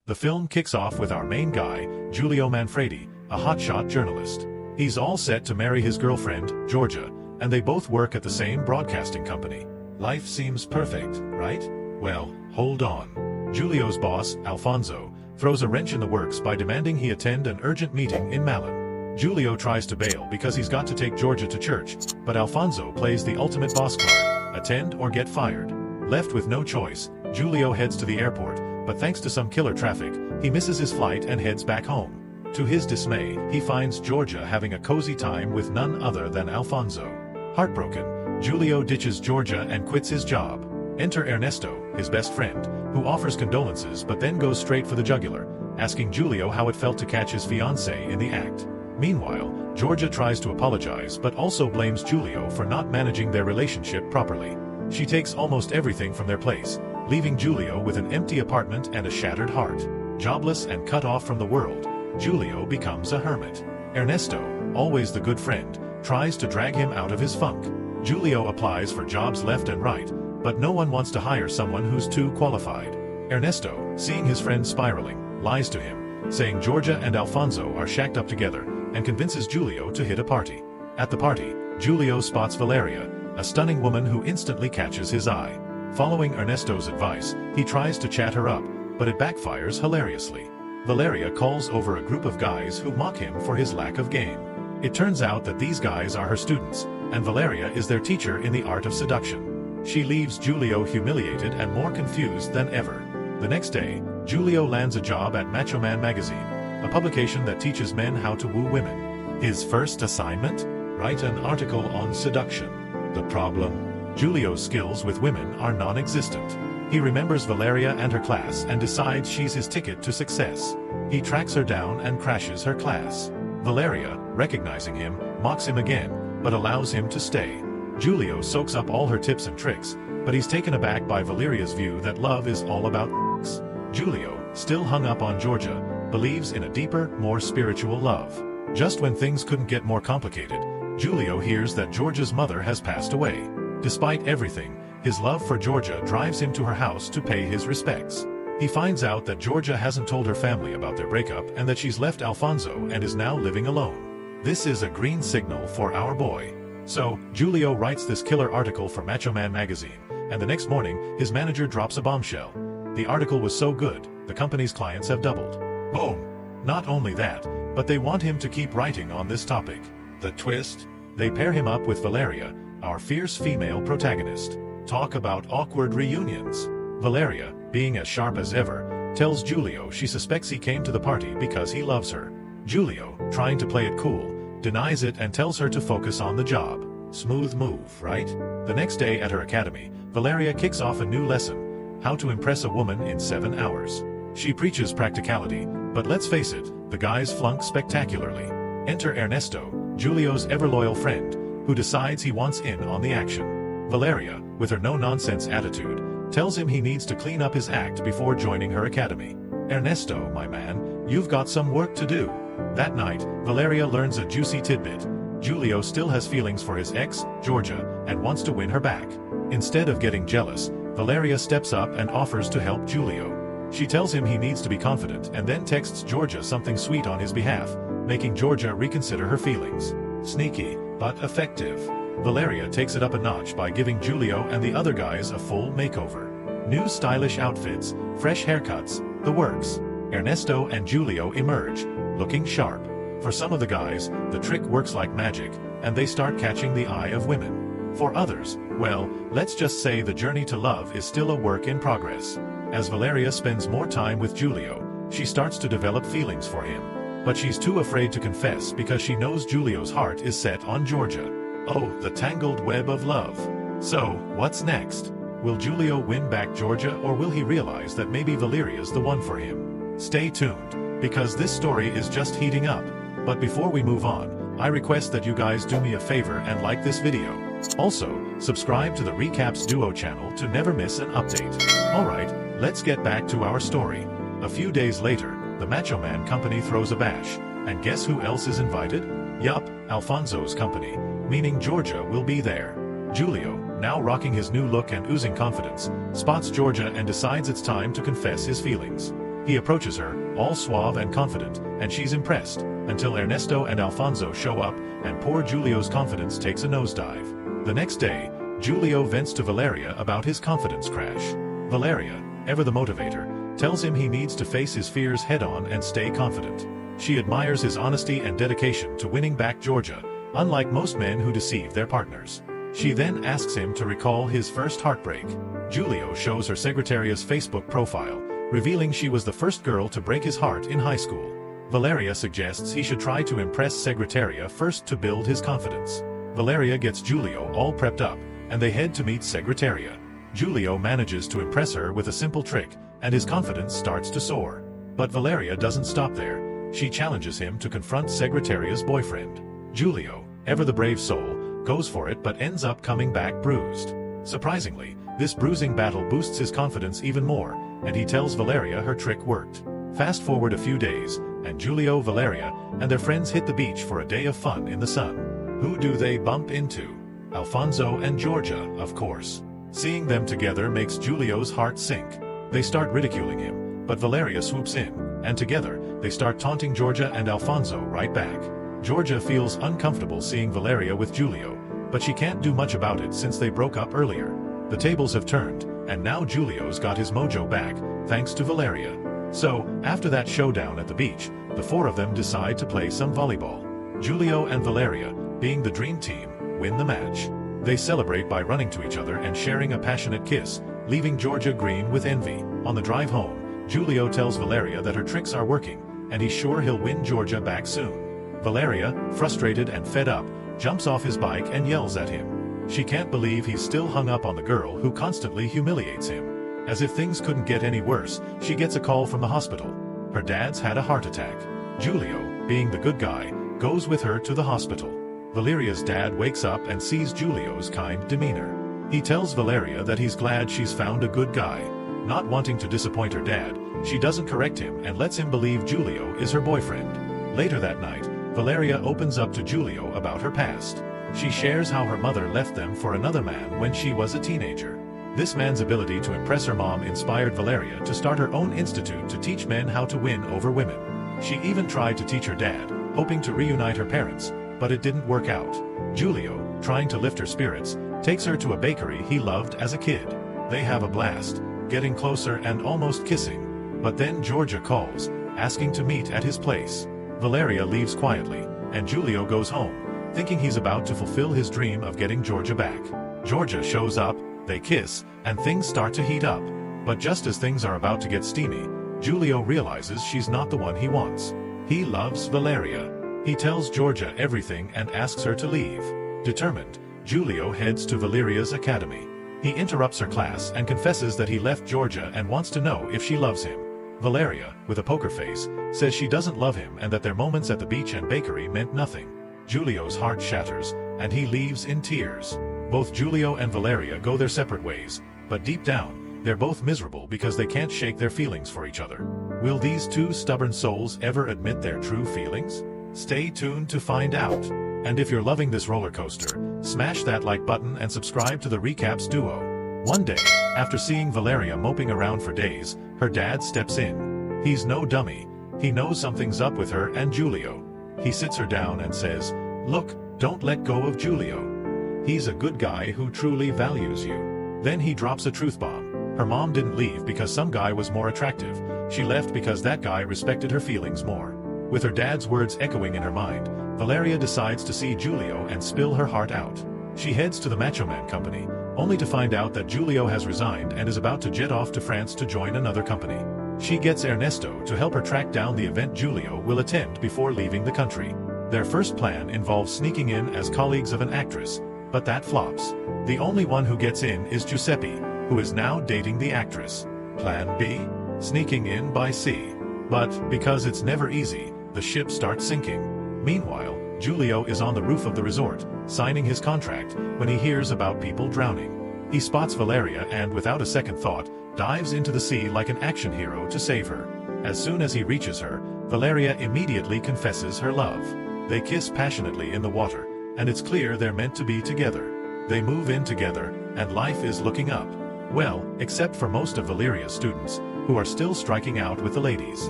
The film kicks off with our main guy, Giulio Manfredi, a hotshot journalist. He's all set to marry his girlfriend, Georgia, and they both work at the same broadcasting company. Life seems perfect, right? Well, hold on. Giulio's boss, Alfonso, throws a wrench in the works by demanding he attend an urgent meeting in Milan. Giulio tries to bail because he's got to take Georgia to church, but Alfonso plays the ultimate boss card: attend or get fired. Left with no choice, Giulio heads to the airport, but thanks to some killer traffic, he misses his flight and heads back home. To his dismay, he finds Georgia having a cozy time with none other than Alfonso. Heartbroken, Giulio ditches Georgia and quits his job. Enter Ernesto, his best friend, who offers condolences but then goes straight for the jugular, asking Giulio how it felt to catch his fiancée in the act. Meanwhile, Georgia tries to apologize but also blames Giulio for not managing their relationship properly. She takes almost everything from their place, leaving Giulio with an empty apartment and a shattered heart. Jobless and cut off from the world, Giulio becomes a hermit. Ernesto, always the good friend, tries to drag him out of his funk. Giulio applies for jobs left and right, but no one wants to hire someone who's too qualified. Ernesto, seeing his friend spiraling, lies to him, saying Georgia and Alfonso are shacked up together, and convinces Giulio to hit a party. At the party, Giulio spots Valeria, a stunning woman who instantly catches his eye. Following Ernesto's advice, he tries to chat her up, but it backfires hilariously. Valeria calls over a group of guys who mock him for his lack of game. It turns out that these guys are her students, and Valeria is their teacher in the art of seduction. She leaves Giulio humiliated and more confused than ever. The next day, Giulio lands a job at Macho Man magazine, a publication that teaches men how to woo women. His first assignment? Write an article on seduction. The problem? Giulio's skills with women are non-existent. He remembers Valeria and her class and decides she's his ticket to success. He tracks her down and crashes her class. Valeria, recognizing him, mocks him again, but allows him to stay. Giulio soaks up all her tips and tricks, but he's taken aback by Valeria's view that love is all about sex. Giulio, still hung up on Georgia, believes in a deeper, more spiritual love. Just when things couldn't get more complicated, Giulio hears that Georgia's mother has passed away. Despite everything, his love for Georgia drives him to her house to pay his respects. He finds out that Georgia hasn't told her family about their breakup and that she's left Alfonso and is now living alone. This is a green signal for our boy. So, Giulio writes this killer article for Macho Man magazine, and the next morning, his manager drops a bombshell. The article was so good, the company's clients have doubled. Boom! Not only that, but they want him to keep writing on this topic. The twist? They pair him up with Valeria, our fierce female protagonist. Talk about awkward reunions. Valeria, being as sharp as ever, tells Giulio she suspects he came to the party because he loves her. Giulio, trying to play it cool, denies it and tells her to focus on the job. Smooth move, right? The next day at her academy, Valeria kicks off a new lesson: how to impress a woman in 7 hours. She preaches practicality, but let's face it, the guys flunk spectacularly. Enter Ernesto, Giulio's ever-loyal friend, who decides he wants in on the action. Valeria, with her no-nonsense attitude, tells him he needs to clean up his act before joining her academy. Ernesto, my man, you've got some work to do. That night, Valeria learns a juicy tidbit. Giulio still has feelings for his ex, Georgia, and wants to win her back. Instead of getting jealous, Valeria steps up and offers to help Giulio. She tells him he needs to be confident and then texts Georgia something sweet on his behalf, making Georgia reconsider her feelings. Sneaky, but effective. Valeria takes it up a notch by giving Giulio and the other guys a full makeover. New stylish outfits, fresh haircuts, the works. Ernesto and Giulio emerge, looking sharp. For some of the guys, the trick works like magic, and they start catching the eye of women. For others, well, let's just say the journey to love is still a work in progress. As Valeria spends more time with Giulio, she starts to develop feelings for him. But she's too afraid to confess because she knows Giulio's heart is set on Georgia. Oh, the tangled web of love. So, what's next? Will Giulio win back Georgia, or will he realize that maybe Valeria's the one for him? Stay tuned, because this story is just heating up. But before we move on, I request that you guys do me a favor and like this video. Also, subscribe to the Recaps Duo channel to never miss an update. Alright, let's get back to our story. A few days later, the Macho Man company throws a bash, and guess who else is invited? Yup, Alfonso's company, meaning Georgia will be there. Giulio, now rocking his new look and oozing confidence, spots Georgia and decides it's time to confess his feelings. He approaches her, all suave and confident, and she's impressed, until Ernesto and Alfonso show up, and poor Giulio's confidence takes a nosedive. The next day, Giulio vents to Valeria about his confidence crash. Valeria, ever the motivator, tells him he needs to face his fears head-on and stay confident. She admires his honesty and dedication to winning back Giorgia, unlike most men who deceive their partners. She then asks him to recall his first heartbreak. Giulio shows her Segretaria's Facebook profile, revealing she was the first girl to break his heart in high school. Valeria suggests he should try to impress Segretaria first to build his confidence. Valeria gets Giulio all prepped up, and they head to meet Segretaria. Giulio manages to impress her with a simple trick, and his confidence starts to soar. But Valeria doesn't stop there. She challenges him to confront Segretaria's boyfriend. Giulio, ever the brave soul, goes for it but ends up coming back bruised. Surprisingly, this bruising battle boosts his confidence even more, and he tells Valeria her trick worked. Fast forward a few days, and Giulio, Valeria, and their friends hit the beach for a day of fun in the sun. Who do they bump into? Alfonso and Giorgia, of course. Seeing them together makes Giulio's heart sink. They start ridiculing him, but Valeria swoops in, and together, they start taunting Giorgia and Alfonso right back. Giorgia feels uncomfortable seeing Valeria with Giulio, but she can't do much about it since they broke up earlier. The tables have turned, and now Giulio's got his mojo back, thanks to Valeria. So, after that showdown at the beach, the four of them decide to play some volleyball. Giulio and Valeria, being the dream team, win the match. They celebrate by running to each other and sharing a passionate kiss, leaving Giorgia green with envy. On the drive home, Giulio tells Valeria that her tricks are working, and he's sure he'll win Giorgia back soon. Valeria, frustrated and fed up, jumps off his bike and yells at him. She can't believe he's still hung up on the girl who constantly humiliates him. As if things couldn't get any worse, she gets a call from the hospital. Her dad's had a heart attack. Giulio, being the good guy, goes with her to the hospital. Valeria's dad wakes up and sees Giulio's kind demeanor. He tells Valeria that he's glad she's found a good guy. Not wanting to disappoint her dad, she doesn't correct him and lets him believe Giulio is her boyfriend. Later that night, Valeria opens up to Giulio about her past. She shares how her mother left them for another man when she was a teenager. This man's ability to impress her mom inspired Valeria to start her own institute to teach men how to win over women. She even tried to teach her dad, hoping to reunite her parents, but it didn't work out. Giulio, trying to lift her spirits, takes her to a bakery he loved as a kid. They have a blast, getting closer and almost kissing. But then Giorgia calls, asking to meet at his place. Valeria leaves quietly, and Giulio goes home, thinking he's about to fulfill his dream of getting Giorgia back. Giorgia shows up, they kiss, and things start to heat up. But just as things are about to get steamy, Giulio realizes she's not the one he wants. He loves Valeria. He tells Giorgia everything and asks her to leave. Determined, Giulio heads to Valeria's academy. He interrupts her class and confesses that he left Giorgia and wants to know if she loves him. Valeria, with a poker face, says she doesn't love him and that their moments at the beach and bakery meant nothing. Giulio's heart shatters, and he leaves in tears. Both Giulio and Valeria go their separate ways, but deep down, they're both miserable because they can't shake their feelings for each other. Will these two stubborn souls ever admit their true feelings? Stay tuned to find out. And if you're loving this roller coaster, smash that like button and subscribe to the Recaps duo. One day, after seeing Valeria moping around for days, her dad steps in. He's no dummy. He knows something's up with her and Giulio. He sits her down and says, "Look, don't let go of Giulio. He's a good guy who truly values you." Then he drops a truth bomb. Her mom didn't leave because some guy was more attractive. She left because that guy respected her feelings more. With her dad's words echoing in her mind, Valeria decides to see Giulio and spill her heart out. She heads to the Macho Man company, only to find out that Giulio has resigned and is about to jet off to France to join another company. She gets Ernesto to help her track down the event Giulio will attend before leaving the country. Their first plan involves sneaking in as colleagues of an actress, but that flops. The only one who gets in is Giuseppe, who is now dating the actress. Plan B? Sneaking in by sea. But, because it's never easy, the ship starts sinking. Meanwhile, Giulio is on the roof of the resort, signing his contract, when he hears about people drowning. He spots Valeria and, without a second thought, dives into the sea like an action hero to save her. As soon as he reaches her, Valeria immediately confesses her love. They kiss passionately in the water, and it's clear they're meant to be together. They move in together, and life is looking up. Well, except for most of Valeria's students, who are still striking out with the ladies.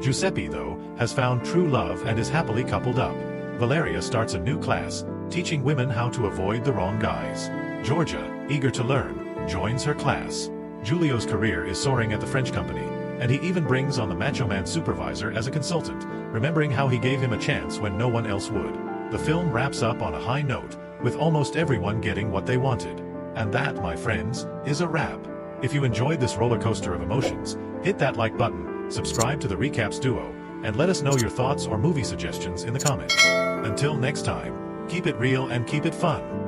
Giuseppe, though, has found true love and is happily coupled up. Valeria starts a new class, teaching women how to avoid the wrong guys. Georgia, eager to learn, joins her class. Giulio's career is soaring at the French company, and he even brings on the macho man supervisor as a consultant, remembering how he gave him a chance when no one else would. The film wraps up on a high note, with almost everyone getting what they wanted. And that, my friends, is a wrap. If you enjoyed this roller coaster of emotions, hit that like button, subscribe to the Recaps Duo, and let us know your thoughts or movie suggestions in the comments. Until next time, keep it real and keep it fun.